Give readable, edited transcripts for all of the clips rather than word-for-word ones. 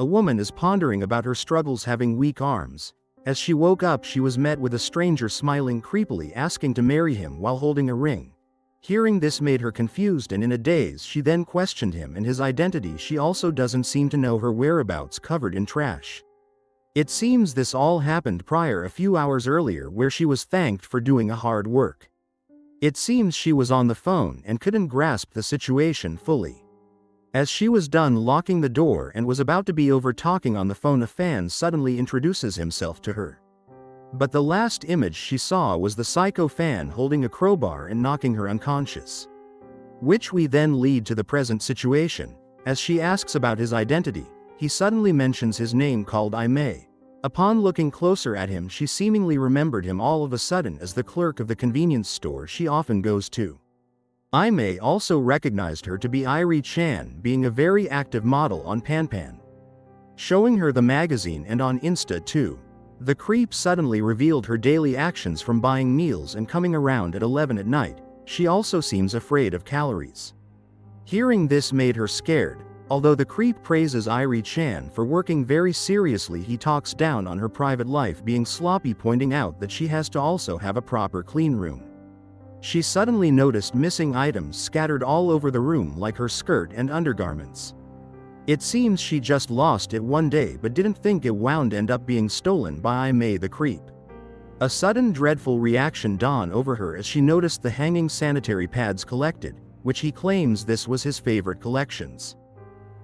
a woman is pondering about her struggles having weak arms. As she woke up, she was met with a stranger smiling creepily asking to marry him while holding a ring. Hearing this made her confused and in a daze. She then questioned him and his identity. She also doesn't seem to know her whereabouts, covered in trash. It seems this all happened prior a few hours earlier, where she was thanked for doing a hard work. It seems she was on the phone and couldn't grasp the situation fully. As she was done locking the door and was about to be over talking on the phone, a fan suddenly introduces himself to her. But the last image she saw was the psycho fan holding a crowbar and knocking her unconscious. Which we then lead to the present situation. As she asks about his identity, he suddenly mentions his name called Imai. Upon looking closer at him, she seemingly remembered him all of a sudden as the clerk of the convenience store she often goes to. Imai also recognized her to be Airi-chan, being a very active model on Panpan, showing her the magazine and on Insta too. The creep suddenly revealed her daily actions, from buying meals and coming around at 11 at night. She also seems afraid of calories. Hearing this made her scared. Although the creep praises Airi-chan for working very seriously, he talks down on her private life being sloppy, pointing out that she has to also have a proper clean room. She suddenly noticed missing items scattered all over the room, like her skirt and undergarments. It seems she just lost it one day but didn't think it would end up being stolen by Imai the creep. A sudden dreadful reaction dawned over her as she noticed the hanging sanitary pads collected, which he claims this was his favorite collections.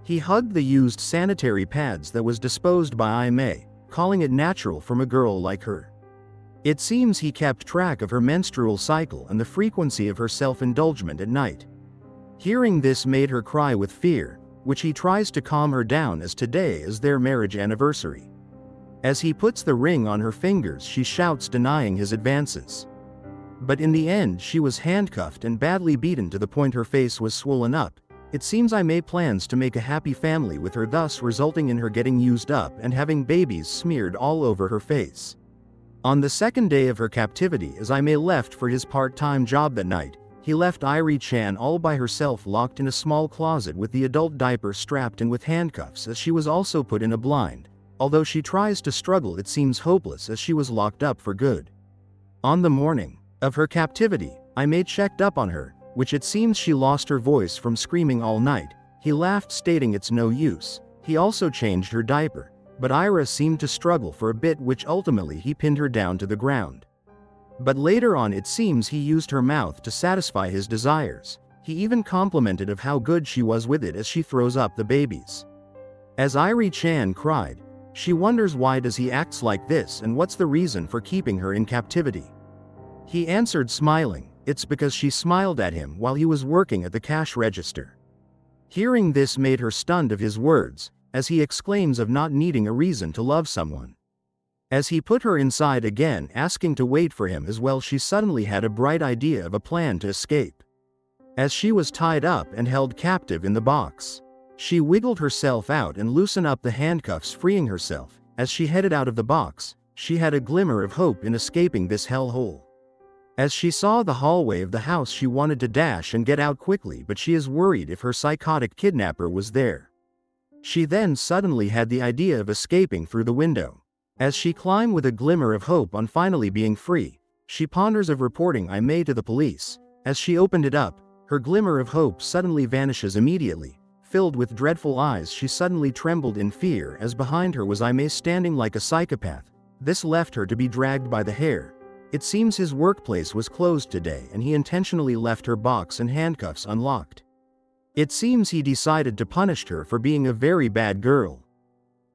He hugged the used sanitary pads that was disposed by Imai, calling it natural from a girl like her. It seems he kept track of her menstrual cycle and the frequency of her self-indulgence at night. Hearing this made her cry with fear, which he tries to calm her down as today is their marriage anniversary. As he puts the ring on her fingers, she shouts, denying his advances. But in the end she was handcuffed and badly beaten to the point her face was swollen up. It seems Imai plans to make a happy family with her, thus resulting in her getting used up and having babies smeared all over her face. On the second day of her captivity, as Imai left for his part-time job that night, he left Airi-chan all by herself, locked in a small closet with the adult diaper strapped and with handcuffs, as she was also put in a blind. Although she tries to struggle, it seems hopeless as she was locked up for good. On the morning of her captivity, Imai checked up on her, which it seems she lost her voice from screaming all night. He laughed, stating it's no use. He also changed her diaper, but Ira seemed to struggle for a bit, which ultimately he pinned her down to the ground. But later on it seems he used her mouth to satisfy his desires. He even complimented of how good she was with it as she throws up the babies. As Airi-chan cried, she wonders why does he acts like this and what's the reason for keeping her in captivity. He answered smiling, it's because she smiled at him while he was working at the cash register. Hearing this made her stunned of his words, as he exclaims of not needing a reason to love someone. As he put her inside again, asking to wait for him as well, she suddenly had a bright idea of a plan to escape. As she was tied up and held captive in the box, she wiggled herself out and loosened up the handcuffs, freeing herself. As she headed out of the box, she had a glimmer of hope in escaping this hellhole. As she saw the hallway of the house, she wanted to dash and get out quickly, but she is worried if her psychotic kidnapper was there. She then suddenly had the idea of escaping through the window. As she climbed with a glimmer of hope on finally being free, she ponders of reporting Imai to the police. As she opened it up, her glimmer of hope suddenly vanishes immediately. Filled with dreadful eyes, she suddenly trembled in fear as behind her was Imai standing like a psychopath. This left her to be dragged by the hair. It seems his workplace was closed today and he intentionally left her box and handcuffs unlocked. It seems he decided to punish her for being a very bad girl.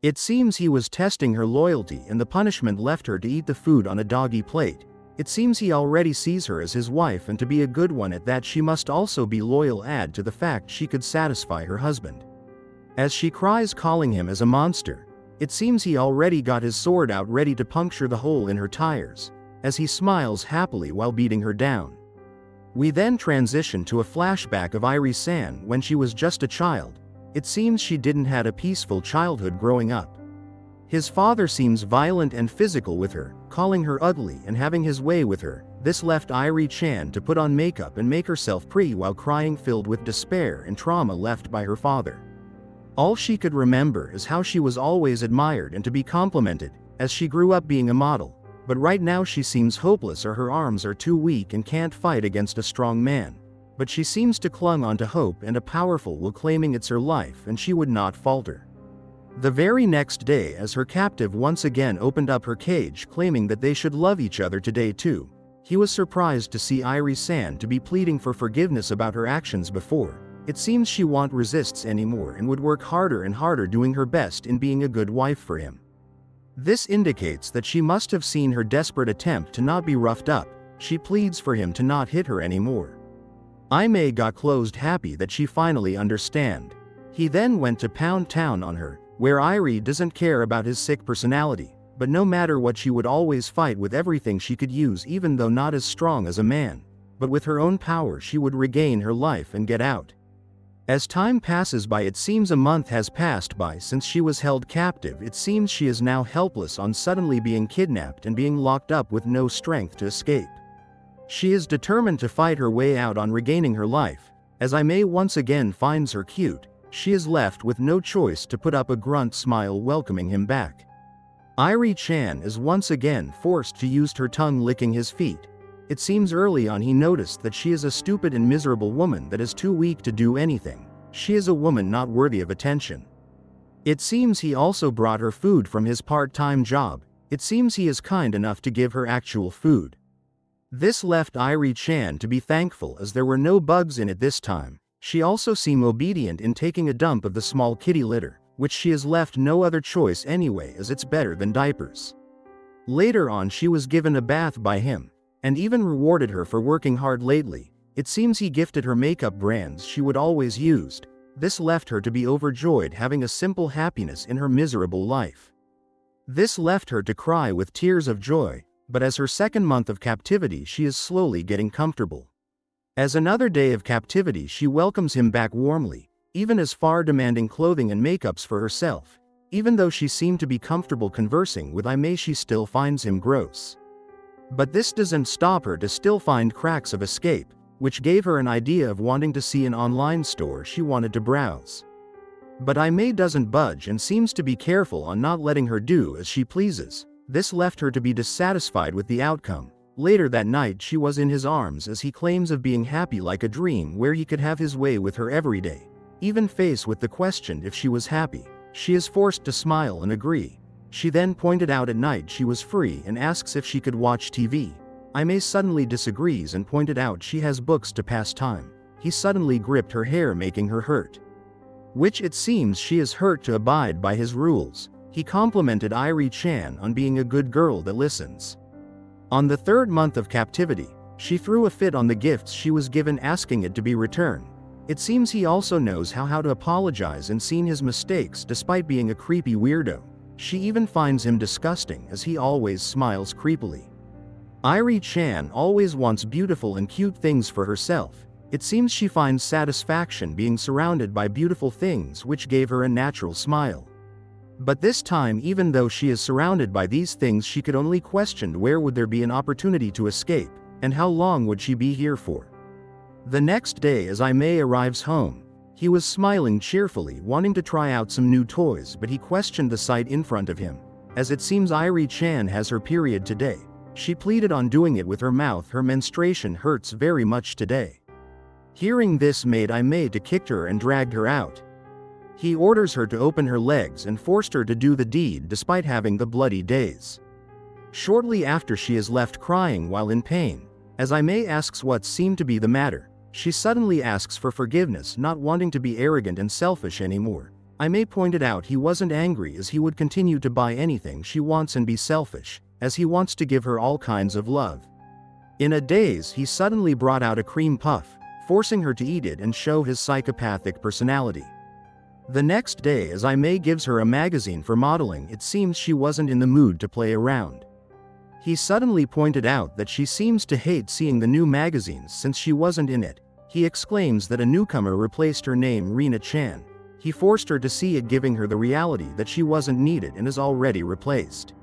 It seems he was testing her loyalty, and the punishment left her to eat the food on a doggy plate. It seems he already sees her as his wife, and to be a good one at that she must also be loyal, add to the fact she could satisfy her husband. As she cries, calling him as a monster, it seems he already got his sword out ready to puncture the hole in her tires, as he smiles happily while beating her down. We then transition to a flashback of Airi-san when she was just a child. It seems she didn't had a peaceful childhood growing up. His father seems violent and physical with her, calling her ugly and having his way with her. This left Airi-chan to put on makeup and make herself pretty while crying, filled with despair and trauma left by her father. All she could remember is how she was always admired and to be complimented, as she grew up being a model, but right now she seems hopeless or her arms are too weak and can't fight against a strong man. But she seems to clung onto hope and a powerful will claiming it's her life and she would not falter. The very next day as her captive once again opened up her cage claiming that they should love each other today too, he was surprised to see Airi-san to be pleading for forgiveness about her actions before. It seems she won't resist anymore and would work harder and harder doing her best in being a good wife for him. This indicates that she must have seen her desperate attempt to not be roughed up. She pleads for him to not hit her anymore. Imai got closed happy that she finally understand. He then went to pound town on her, where Airi doesn't care about his sick personality, but no matter what she would always fight with everything she could use even though not as strong as a man. But with her own power she would regain her life and get out. As time passes by, it seems a month has passed by since she was held captive. It seems she is now helpless on suddenly being kidnapped and being locked up with no strength to escape. She is determined to fight her way out on regaining her life. As Imai once again finds her cute, she is left with no choice to put up a grunt smile welcoming him back. Airi-chan is once again forced to use her tongue licking his feet. It seems early on he noticed that she is a stupid and miserable woman that is too weak to do anything. She is a woman not worthy of attention. It seems he also brought her food from his part-time job. It seems he is kind enough to give her actual food. This left Airi-chan to be thankful as there were no bugs in it this time. She also seemed obedient in taking a dump of the small kitty litter, which she has left no other choice anyway as it's better than diapers. Later on she was given a bath by him, and even rewarded her for working hard lately. It seems he gifted her makeup brands she would always used. This left her to be overjoyed having a simple happiness in her miserable life. This left her to cry with tears of joy, but as her second month of captivity she is slowly getting comfortable. As another day of captivity she welcomes him back warmly, even as far demanding clothing and makeups for herself. Even though she seemed to be comfortable conversing with Imai she still finds him gross. But this doesn't stop her to still find cracks of escape, which gave her an idea of wanting to see an online store she wanted to browse. But Imai doesn't budge and seems to be careful on not letting her do as she pleases. This left her to be dissatisfied with the outcome. Later that night she was in his arms as he claims of being happy like a dream where he could have his way with her every day. Even faced with the question if she was happy, she is forced to smile and agree. She then pointed out at night she was free and asks if she could watch TV. Imai suddenly disagrees and pointed out she has books to pass time. He suddenly gripped her hair making her hurt, which it seems she is hurt to abide by his rules. He complimented Airi-chan on being a good girl that listens. On the third month of captivity, she threw a fit on the gifts she was given asking it to be returned. It seems he also knows how to apologize and seen his mistakes despite being a creepy weirdo. She even finds him disgusting as he always smiles creepily. Airi-chan always wants beautiful and cute things for herself. It seems she finds satisfaction being surrounded by beautiful things which gave her a natural smile. But this time even though she is surrounded by these things she could only question where would there be an opportunity to escape, and how long would she be here for. The next day as Imai arrives home, he was smiling cheerfully wanting to try out some new toys but he questioned the sight in front of him. As it seems Airi-chan has her period today. She pleaded on doing it with her mouth. Her menstruation hurts very much today. Hearing this made Imai to kicked her and dragged her out. He orders her to open her legs and forced her to do the deed despite having the bloody days. Shortly after she is left crying while in pain. As Imai asks what seemed to be the matter, she suddenly asks for forgiveness, not wanting to be arrogant and selfish anymore. Imai pointed out he wasn't angry as he would continue to buy anything she wants and be selfish, as he wants to give her all kinds of love. In a daze he suddenly brought out a cream puff, forcing her to eat it and show his psychopathic personality. The next day as Imai gives her a magazine for modeling, it seems she wasn't in the mood to play around. He suddenly pointed out that she seems to hate seeing the new magazines since she wasn't in it. He exclaims that a newcomer replaced her name Rina-chan. He forced her to see it, giving her the reality that she wasn't needed and is already replaced.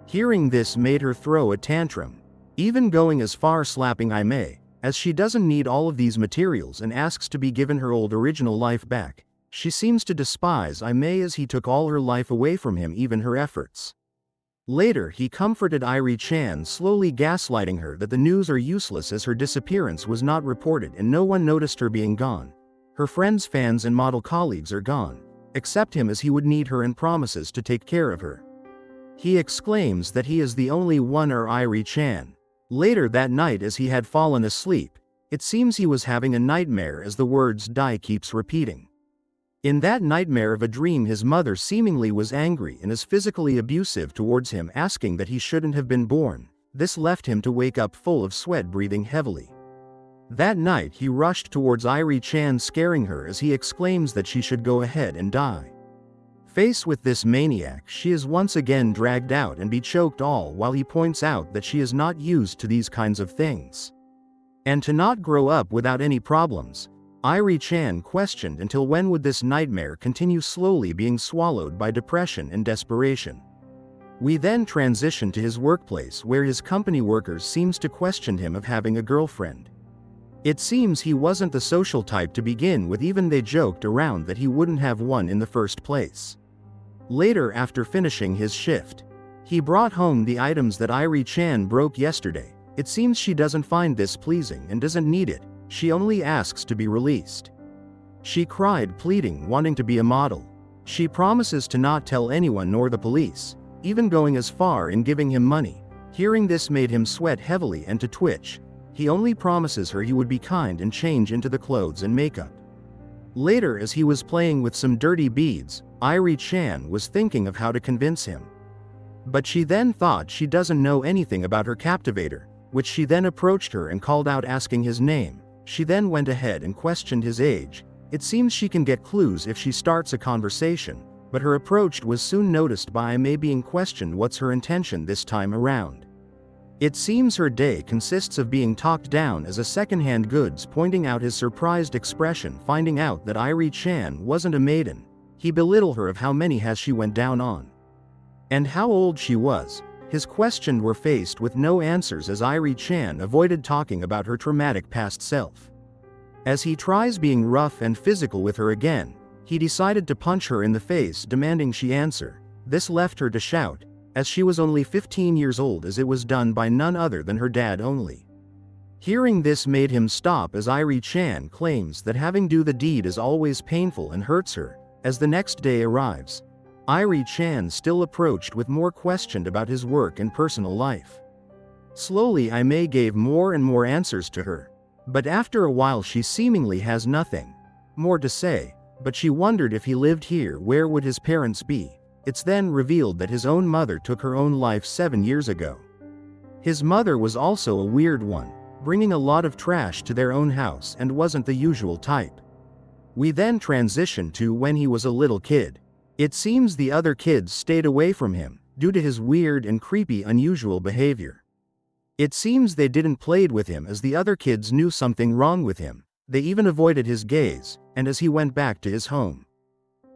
Hearing this made her throw a tantrum, even going as far slapping Imai, as she doesn't need all of these materials and asks to be given her old original life back. She seems to despise Imai as he took all her life away from him, even her efforts. Later he comforted Airi-chan, slowly gaslighting her that the news are useless as her disappearance was not reported and no one noticed her being gone. Her friends, fans and model colleagues are gone, except him, as he would need her and promises to take care of her. He exclaims that he is the only one, or Airi-chan. Later that night, as he had fallen asleep, it seems he was having a nightmare as the words "die" keeps repeating. In that nightmare of a dream, his mother seemingly was angry and is physically abusive towards him, asking that he shouldn't have been born. This left him to wake up full of sweat, breathing heavily. That night he rushed towards Airi-chan, scaring her as he exclaims that she should go ahead and die. Faced with this maniac, she is once again dragged out and be choked, all while he points out that she is not used to these kinds of things, and to not grow up without any problems. Airi-chan questioned until when would this nightmare continue, slowly being swallowed by depression and desperation. We then transition to his workplace, where his company workers seems to question him of having a girlfriend. It seems he wasn't the social type to begin with, even they joked around that he wouldn't have one in the first place. Later, after finishing his shift, he brought home the items that Airi-chan broke yesterday. It seems she doesn't find this pleasing and doesn't need it. She only asks to be released. She cried, pleading, wanting to be a model. She promises to not tell anyone nor the police, even going as far in giving him money. Hearing this made him sweat heavily and to twitch. He only promises her he would be kind and change into the clothes and makeup. Later, as he was playing with some dirty beads, Airi-chan was thinking of how to convince him. But she then thought she doesn't know anything about her captivator, which she then approached her and called out, asking his name. She then went ahead and questioned his age. It seems she can get clues if she starts a conversation, but her approach was soon noticed by Imai, being questioned what's her intention this time around. It seems her day consists of being talked down as a second-hand goods, pointing out his surprised expression finding out that Airi-chan wasn't a maiden. He belittled her of how many has she went down on, and how old she was. His questions were faced with no answers as Airi-chan avoided talking about her traumatic past self. As he tries being rough and physical with her again, he decided to punch her in the face, demanding she answer. This left her to shout, as she was only 15 years old, as it was done by none other than her dad only. Hearing this made him stop, as Airi-chan claims that having do the deed is always painful and hurts her. As the next day arrives, Airi-chan still approached with more questioned about his work and personal life. Slowly Imai gave more and more answers to her, but after a while she seemingly has nothing more to say. But she wondered if he lived here, where would his parents be? It's then revealed that his own mother took her own life 7 years ago. His mother was also a weird one, bringing a lot of trash to their own house and wasn't the usual type. We then transition to when he was a little kid. It seems the other kids stayed away from him due to his weird and creepy unusual behavior. It seems they didn't play with him as the other kids knew something wrong with him. They even avoided his gaze, and as he went back to his home,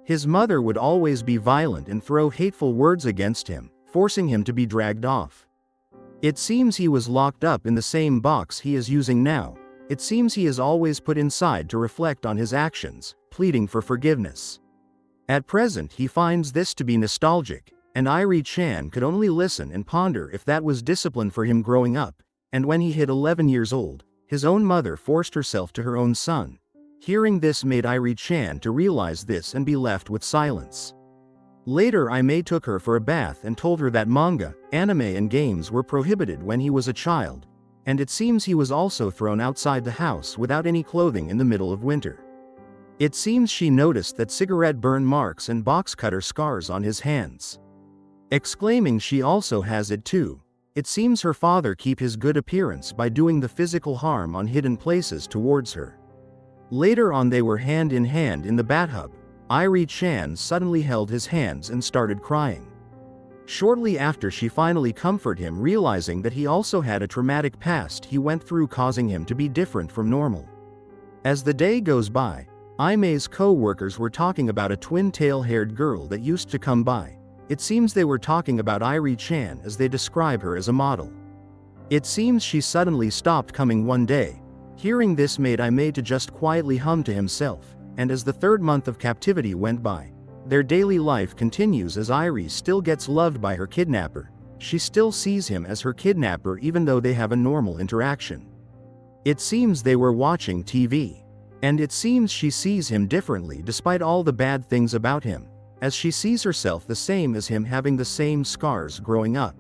his mother would always be violent and throw hateful words against him, forcing him to be dragged off. It seems he was locked up in the same box he is using now. It seems he is always put inside to reflect on his actions, pleading for forgiveness. At present he finds this to be nostalgic, and Airi-chan could only listen and ponder if that was discipline for him growing up. And when he hit 11 years old, his own mother forced herself to her own son. Hearing this made Airi-chan to realize this and be left with silence. Later Imai took her for a bath and told her that manga, anime and games were prohibited when he was a child, and it seems he was also thrown outside the house without any clothing in the middle of winter. It seems she noticed that cigarette burn marks and box cutter scars on his hands, exclaiming she also has it too. It seems her father keep his good appearance by doing the physical harm on hidden places towards her. Later on they were hand in hand in the bathtub. Airi-chan suddenly held his hands and started crying. Shortly after she finally comforted him, realizing that he also had a traumatic past he went through, causing him to be different from normal. As the day goes by, Imai's co-workers were talking about a twin tail-haired girl that used to come by. It seems they were talking about Airi-chan as they describe her as a model. It seems she suddenly stopped coming one day. Hearing this made Imai to just quietly hum to himself, and as the third month of captivity went by, their daily life continues as Airi still gets loved by her kidnapper. She still sees him as her kidnapper even though they have a normal interaction. It seems they were watching TV. And it seems she sees him differently despite all the bad things about him, as she sees herself the same as him, having the same scars growing up.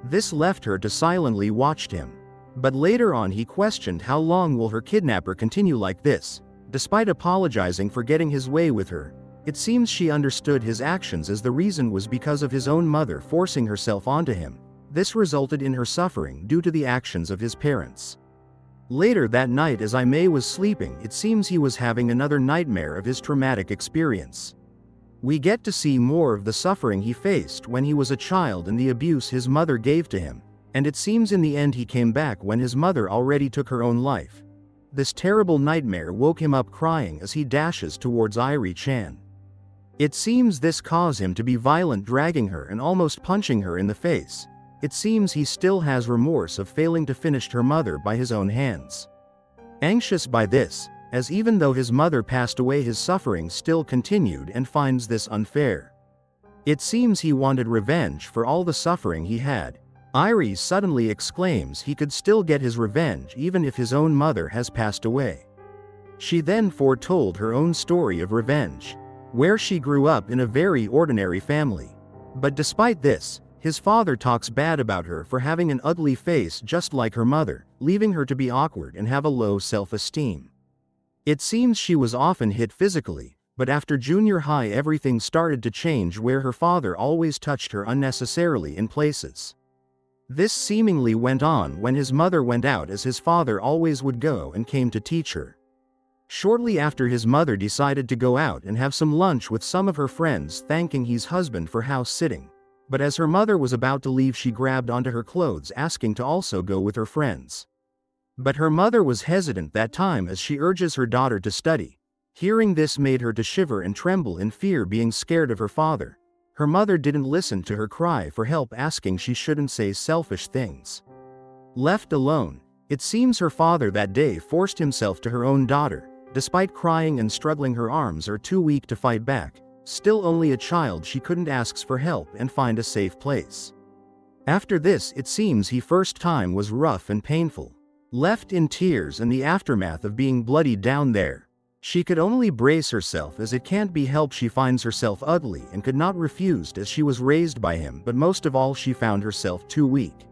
This left her to silently watch him. But later on he questioned how long will her kidnapper continue like this. Despite apologizing for getting his way with her, it seems she understood his actions as the reason was because of his own mother forcing herself onto him. This resulted in her suffering due to the actions of his parents. Later that night as Imai was sleeping, it seems he was having another nightmare of his traumatic experience. We get to see more of the suffering he faced when he was a child and the abuse his mother gave to him, and it seems in the end he came back when his mother already took her own life. This terrible nightmare woke him up crying as he dashes towards Airi-chan. It seems this caused him to be violent, dragging her and almost punching her in the face. It seems he still has remorse of failing to finish her mother by his own hands. Anxious by this, as even though his mother passed away his suffering still continued and finds this unfair. It seems he wanted revenge for all the suffering he had. Airi suddenly exclaims he could still get his revenge even if his own mother has passed away. She then foretold her own story of revenge, where she grew up in a very ordinary family. But despite this, his father talks bad about her for having an ugly face just like her mother, leaving her to be awkward and have a low self-esteem. It seems she was often hit physically, but after junior high everything started to change where her father always touched her unnecessarily in places. This seemingly went on when his mother went out as his father always would go and came to teach her. Shortly after his mother decided to go out and have some lunch with some of her friends thanking his husband for house sitting. But as her mother was about to leave she grabbed onto her clothes asking to also go with her friends. But her mother was hesitant that time as she urges her daughter to study. Hearing this made her to shiver and tremble in fear, being scared of her father. Her mother didn't listen to her cry for help, asking she shouldn't say selfish things. Left alone, it seems her father that day forced himself to her own daughter. Despite crying and struggling, her arms are too weak to fight back. Still only a child, she couldn't ask for help and find a safe place. After this it seems he first time was rough and painful. Left in tears and the aftermath of being bloodied down there. She could only brace herself as it can't be helped she finds herself ugly and could not refuse as she was raised by him, but most of all she found herself too weak.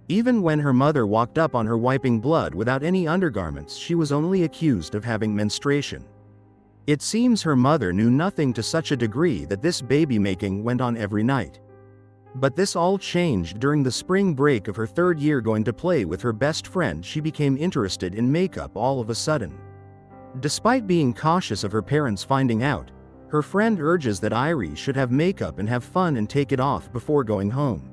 Even when her mother walked up on her wiping blood without any undergarments, she was only accused of having menstruation. It seems her mother knew nothing to such a degree that this baby making went on every night. But this all changed during the spring break of her third year. Going to play with her best friend, she became interested in makeup all of a sudden. Despite being cautious of her parents finding out, her friend urges that Airi should have makeup and have fun and take it off before going home.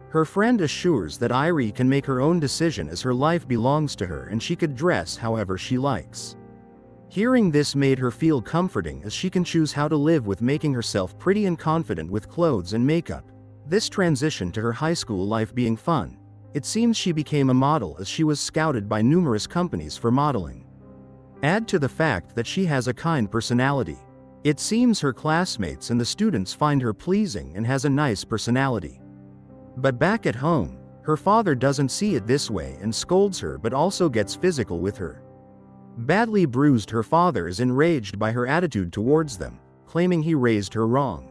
Her friend assures that Airi can make her own decision as her life belongs to her and she could dress however she likes. Hearing this made her feel comforting as she can choose how to live with making herself pretty and confident with clothes and makeup. This transition to her high school life being fun. It seems she became a model as she was scouted by numerous companies for modeling. Add to the fact that she has a kind personality. It seems her classmates and the students find her pleasing and has a nice personality. But back at home, her father doesn't see it this way and scolds her, but also gets physical with her. Badly bruised, her father is enraged by her attitude towards them, claiming he raised her wrong.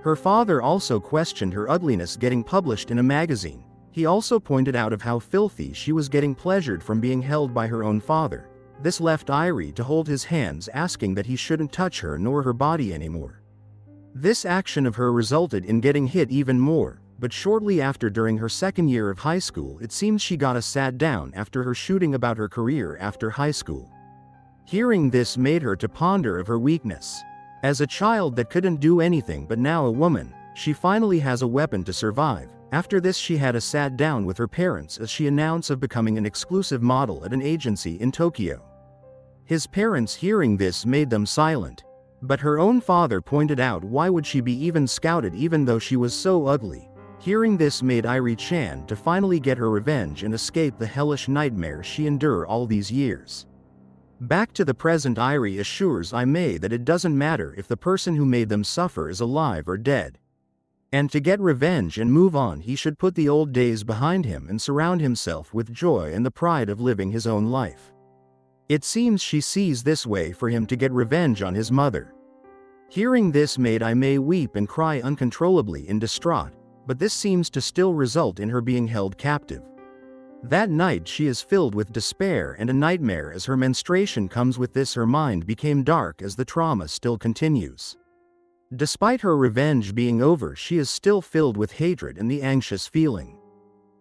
Her father also questioned her ugliness getting published in a magazine. He also pointed out of how filthy she was getting pleasured from being held by her own father. This left Airi to hold his hands, asking that he shouldn't touch her nor her body anymore. This action of her resulted in getting hit even more, but shortly after, during her second year of high school, it seems she got a sat down after her shooting about her career after high school. Hearing this made her to ponder of her weakness. As a child that couldn't do anything, but now a woman, she finally has a weapon to survive. After this she had a sat down with her parents as she announced of becoming an exclusive model at an agency in Tokyo. His parents hearing this made them silent. But her own father pointed out why would she be even scouted even though she was so ugly. Hearing this made Airi-chan to finally get her revenge and escape the hellish nightmare she endured all these years. Back to the present, Airi assures Imai that it doesn't matter if the person who made them suffer is alive or dead. And to get revenge and move on, he should put the old days behind him and surround himself with joy and the pride of living his own life. It seems she sees this way for him to get revenge on his mother. Hearing this made Imai weep and cry uncontrollably in distraught, but this seems to still result in her being held captive. That night she is filled with despair and a nightmare as her menstruation comes. With this, her mind became dark as the trauma still continues. Despite her revenge being over, she is still filled with hatred and the anxious feeling.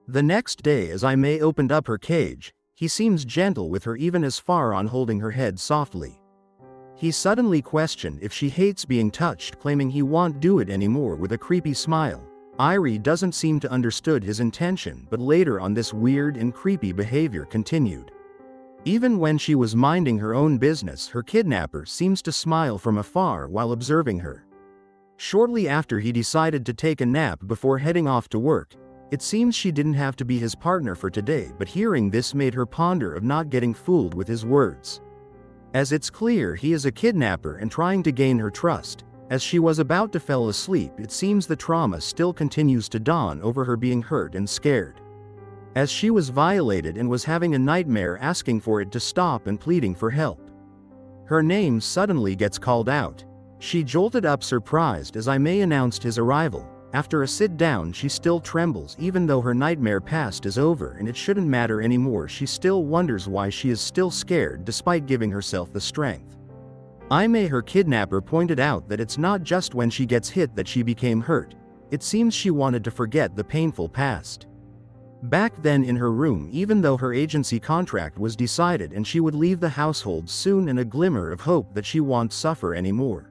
The next day, as Imai opened up her cage, he seems gentle with her, even as far on holding her head softly. He suddenly questioned if she hates being touched, claiming he won't do it anymore with a creepy smile. Airi doesn't seem to understood his intention, but later on this weird and creepy behavior continued. Even when she was minding her own business, her kidnapper seems to smile from afar while observing her. Shortly after, he decided to take a nap before heading off to work. It seems she didn't have to be his partner for today, but hearing this made her ponder of not getting fooled with his words. As it's clear he is a kidnapper and trying to gain her trust. As she was about to fall asleep, it seems the trauma still continues to dawn over her, being hurt and scared. As she was violated and was having a nightmare asking for it to stop and pleading for help. Her name suddenly gets called out. She jolted up surprised as Imai announced his arrival. After a sit down, she still trembles even though her nightmare past is over and it shouldn't matter anymore. She still wonders why she is still scared despite giving herself the strength. Imai, her kidnapper, pointed out that it's not just when she gets hit that she became hurt. It seems she wanted to forget the painful past. Back then in her room, even though her agency contract was decided and she would leave the household soon, and a glimmer of hope that she won't suffer anymore.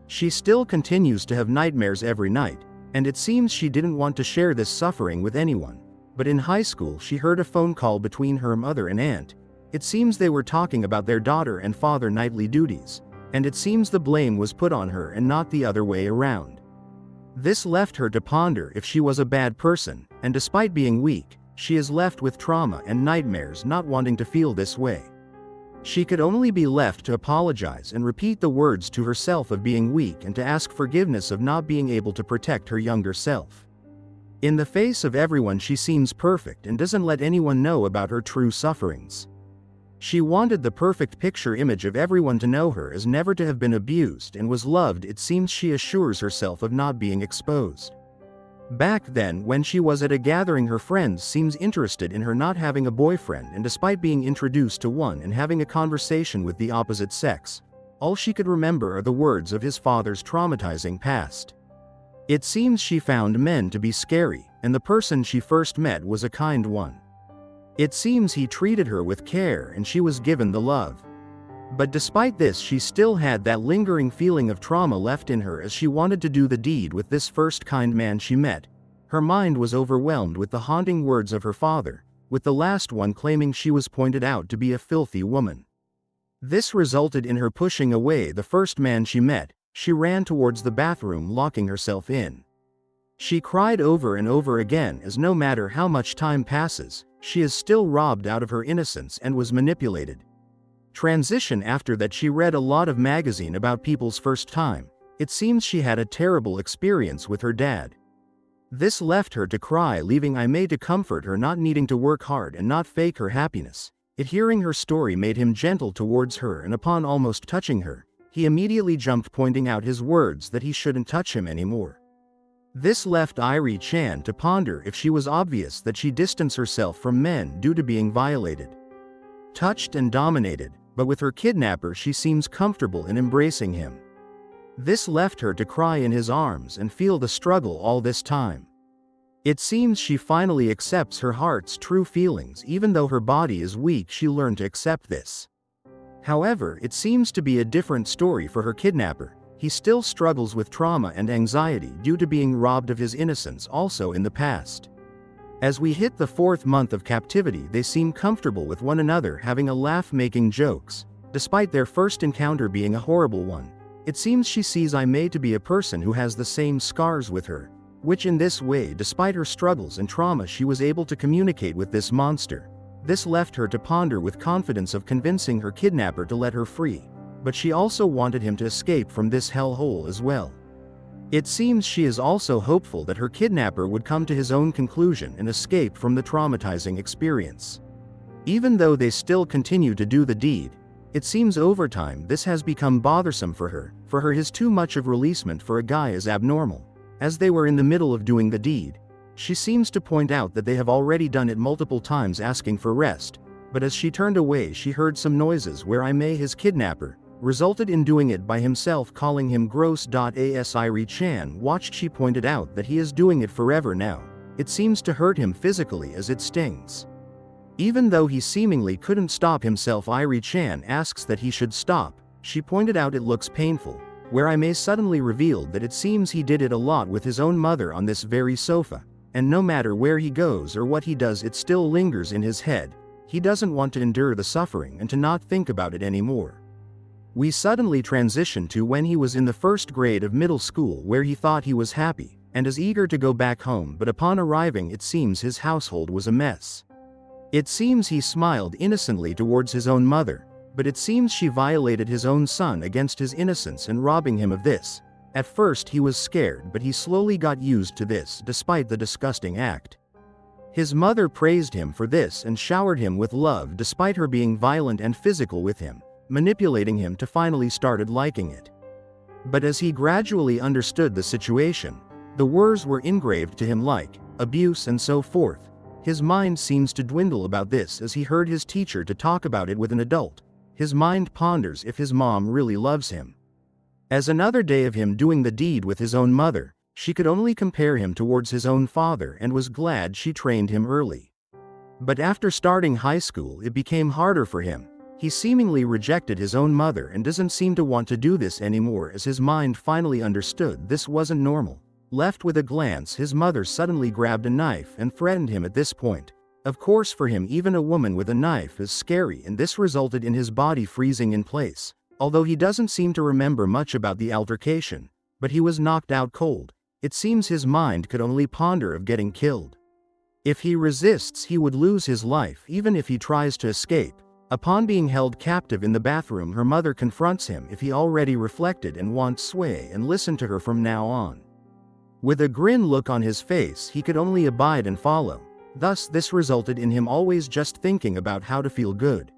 She still continues to have nightmares every night, and it seems she didn't want to share this suffering with anyone. But in high school she heard a phone call between her mother and aunt. It seems they were talking about their daughter and father nightly duties, and it seems the blame was put on her and not the other way around. This left her to ponder if she was a bad person, and despite being weak, she is left with trauma and nightmares, not wanting to feel this way. She could only be left to apologize and repeat the words to herself of being weak and to ask forgiveness of not being able to protect her younger self. In the face of everyone she seems perfect and doesn't let anyone know about her true sufferings. She wanted the perfect picture image of everyone to know her as never to have been abused and was loved. It seems she assures herself of not being exposed. Back then when she was at a gathering, her friends seems interested in her not having a boyfriend, and despite being introduced to one and having a conversation with the opposite sex, all she could remember are the words of his father's traumatizing past. It seems she found men to be scary, and the person she first met was a kind one. It seems he treated her with care and she was given the love. But despite this, she still had that lingering feeling of trauma left in her as she wanted to do the deed with this first kind man she met. Her mind was overwhelmed with the haunting words of her father, with the last one claiming she was pointed out to be a filthy woman. This resulted in her pushing away the first man she met. She ran towards the bathroom, locking herself in. She cried over and over again as no matter how much time passes, she is still robbed out of her innocence and was manipulated. Transition after that, she read a lot of magazine about people's first time. It seems she had a terrible experience with her dad. This left her to cry, leaving Imai to comfort her, not needing to work hard and not fake her happiness. Hearing her story made him gentle towards her, and upon almost touching her, he immediately jumped, pointing out his words that he shouldn't touch him anymore. This left Airi-chan to ponder if she was obvious that she distanced herself from men due to being violated, touched and dominated, but with her kidnapper she seems comfortable in embracing him. This left her to cry in his arms and feel the struggle all this time. It seems she finally accepts her heart's true feelings. Even though her body is weak, she learned to accept this. However, it seems to be a different story for her kidnapper. He still struggles with trauma and anxiety due to being robbed of his innocence also in the past. As we hit the 4th month of captivity, they seem comfortable with one another, having a laugh, making jokes, despite their first encounter being a horrible one. It seems she sees Imai to be a person who has the same scars with her, which in this way, despite her struggles and trauma, she was able to communicate with this monster. This left her to ponder with confidence of convincing her kidnapper to let her free. But she also wanted him to escape from this hellhole as well. It seems she is also hopeful that her kidnapper would come to his own conclusion and escape from the traumatizing experience. Even though they still continue to do the deed, it seems over time this has become bothersome for her. For her, is too much of releasement for a guy is abnormal. As they were in the middle of doing the deed, she seems to point out that they have already done it multiple times, asking for rest, but as she turned away she heard some noises where Imai, his kidnapper, resulted in doing it by himself, calling him gross. As Airi-chan watched, she pointed out that he is doing it forever now. It seems to hurt him physically as it stings. Even though he seemingly couldn't stop himself, Airi-chan asks that he should stop. She pointed out it looks painful, where Imai suddenly revealed that it seems he did it a lot with his own mother on this very sofa, and no matter where he goes or what he does, it still lingers in his head. He doesn't want to endure the suffering and to not think about it anymore. We suddenly transition to when he was in the first grade of middle school, where he thought he was happy and is eager to go back home, but upon arriving it seems his household was a mess. It seems he smiled innocently towards his own mother, but it seems she violated his own son against his innocence and robbing him of this. At first he was scared, but he slowly got used to this despite the disgusting act. His mother praised him for this and showered him with love despite her being violent and physical with him, manipulating him to finally started liking it. But as he gradually understood the situation, the words were engraved to him like abuse and so forth. His mind seems to dwindle about this as he heard his teacher to talk about it with an adult. His mind ponders if his mom really loves him. As another day of him doing the deed with his own mother, she could only compare him towards his own father and was glad she trained him early. But after starting high school it became harder for him. He seemingly rejected his own mother and doesn't seem to want to do this anymore, as his mind finally understood this wasn't normal. Left with a glance, his mother suddenly grabbed a knife and threatened him at this point. Of course, for him even a woman with a knife is scary, and this resulted in his body freezing in place. Although he doesn't seem to remember much about the altercation, but he was knocked out cold. It seems his mind could only ponder of getting killed. If he resists he would lose his life even if he tries to escape. Upon being held captive in the bathroom, her mother confronts him if he already reflected and wants sway and listen to her from now on. With a grin look on his face, he could only abide and follow. Thus this resulted in him always just thinking about how to feel good.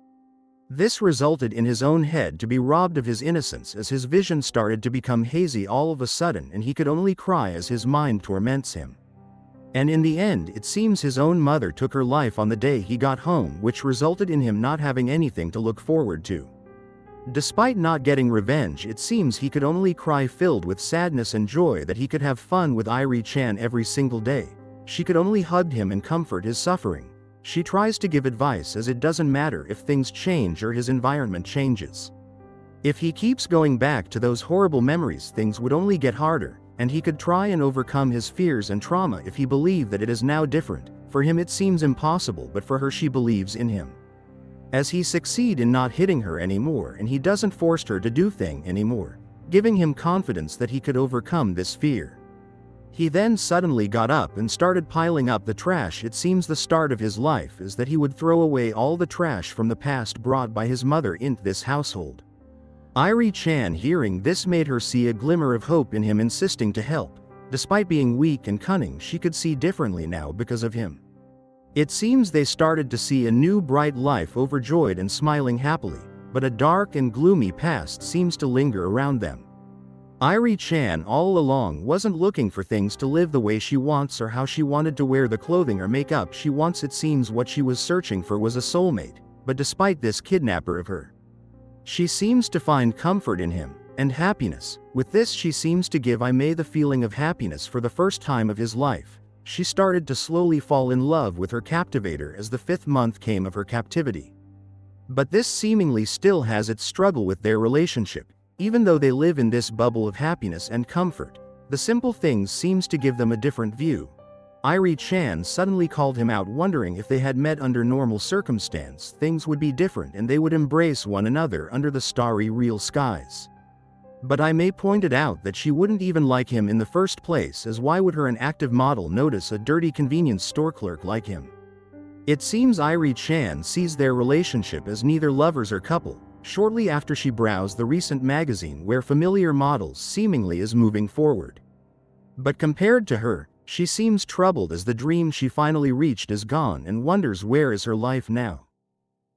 This resulted in his own head to be robbed of his innocence as his vision started to become hazy all of a sudden, and he could only cry as his mind torments him. And in the end it seems his own mother took her life on the day he got home, which resulted in him not having anything to look forward to. Despite not getting revenge, it seems he could only cry, filled with sadness and joy that he could have fun with Airi-chan every single day. She could only hug him and comfort his suffering. She tries to give advice as it doesn't matter if things change or his environment changes. If he keeps going back to those horrible memories, things would only get harder, and he could try and overcome his fears and trauma if he believed that it is now different. For him it seems impossible, but for her she believes in him. As he succeed in not hitting her anymore, and he doesn't force her to do thing anymore, giving him confidence that he could overcome this fear. He then suddenly got up and started piling up the trash. It seems the start of his life is that he would throw away all the trash from the past brought by his mother into this household. Airi-chan hearing this made her see a glimmer of hope in him, insisting to help. Despite being weak and cunning, she could see differently now because of him. It seems they started to see a new bright life, overjoyed and smiling happily, but a dark and gloomy past seems to linger around them. Airi-chan all along wasn't looking for things to live the way she wants or how she wanted to wear the clothing or makeup she wants. It seems what she was searching for was a soulmate, but despite this kidnapper of her, she seems to find comfort in him and happiness. With this she seems to give Imai the feeling of happiness for the first time of his life. She started to slowly fall in love with her captivator as the 5th month came of her captivity. But this seemingly still has its struggle with their relationship. Even though they live in this bubble of happiness and comfort, the simple things seems to give them a different view. Airi-chan suddenly called him out, wondering if they had met under normal circumstance, things would be different and they would embrace one another under the starry real skies. But Imai pointed out that she wouldn't even like him in the first place, as why would her, an active model, notice a dirty convenience store clerk like him? It seems Airi-chan sees their relationship as neither lovers or couple, shortly after she browsed the recent magazine where familiar models seemingly is moving forward. But compared to her, she seems troubled as the dream she finally reached is gone and wonders where is her life now.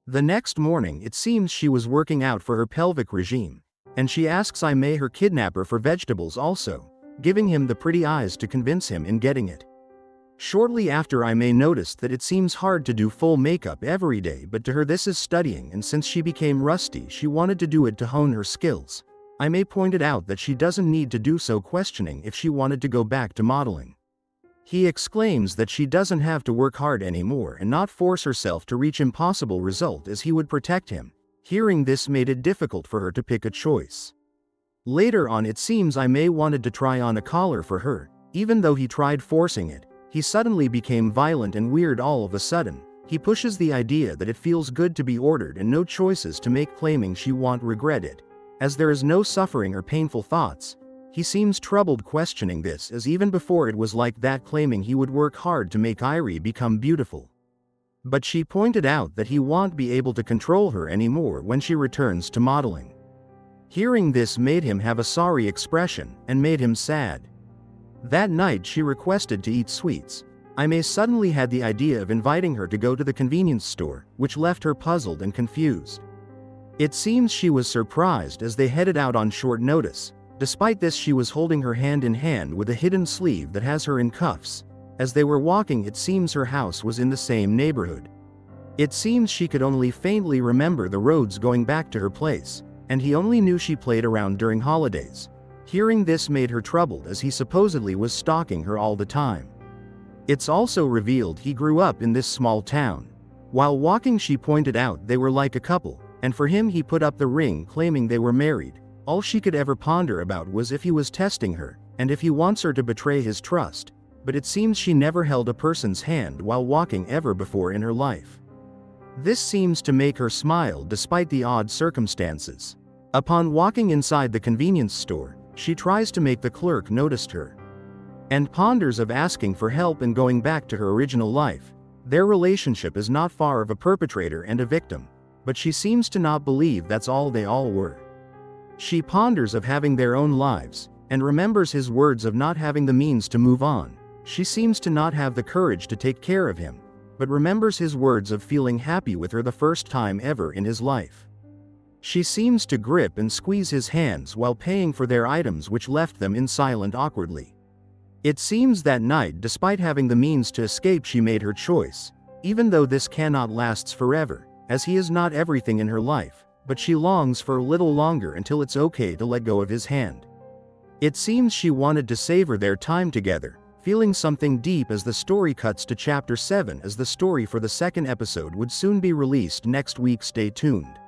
The next morning it seems she was working out for her pelvic regime, and she asks Imai her kidnapper for vegetables also, giving him the pretty eyes to convince him in getting it. Shortly after Imai noticed that it seems hard to do full makeup every day, but to her this is studying, and since she became rusty she wanted to do it to hone her skills. Imai pointed out that she doesn't need to do so, questioning if she wanted to go back to modeling. He exclaims that she doesn't have to work hard anymore and not force herself to reach impossible result as he would protect him. Hearing this made it difficult for her to pick a choice. Later on it seems Imai wanted to try on a collar for her, even though he tried forcing it. He suddenly became violent and weird all of a sudden. He pushes the idea that it feels good to be ordered and no choices to make, claiming she won't regret it, as there is no suffering or painful thoughts. He seems troubled, questioning this, as even before it was like that, claiming he would work hard to make Airi become beautiful. But she pointed out that he won't be able to control her anymore when she returns to modeling. Hearing this made him have a sorry expression and made him sad. That night she requested to eat sweets. Imai suddenly had the idea of inviting her to go to the convenience store, which left her puzzled and confused. It seems she was surprised as they headed out on short notice. Despite this she was holding her hand in hand with a hidden sleeve that has her in cuffs. As they were walking it seems her house was in the same neighborhood. It seems she could only faintly remember the roads going back to her place, and he only knew she played around during holidays. Hearing this made her troubled as he supposedly was stalking her all the time. It's also revealed he grew up in this small town. While walking she pointed out they were like a couple, and for him he put up the ring, claiming they were married. All she could ever ponder about was if he was testing her, and if he wants her to betray his trust, but it seems she never held a person's hand while walking ever before in her life. This seems to make her smile despite the odd circumstances. Upon walking inside the convenience store, she tries to make the clerk notice her, and ponders of asking for help and going back to her original life. Their relationship is not far of a perpetrator and a victim, but she seems to not believe that's all they all were. She ponders of having their own lives, and remembers his words of not having the means to move on. She seems to not have the courage to take care of him, but remembers his words of feeling happy with her the first time ever in his life. She seems to grip and squeeze his hands while paying for their items, which left them in silent awkwardly. It seems that night, despite having the means to escape, she made her choice, even though this cannot last forever, as he is not everything in her life, but she longs for a little longer until it's okay to let go of his hand. It seems she wanted to savor their time together, feeling something deep as the story cuts to chapter 7, as the story for the second episode would soon be released next week. Stay tuned.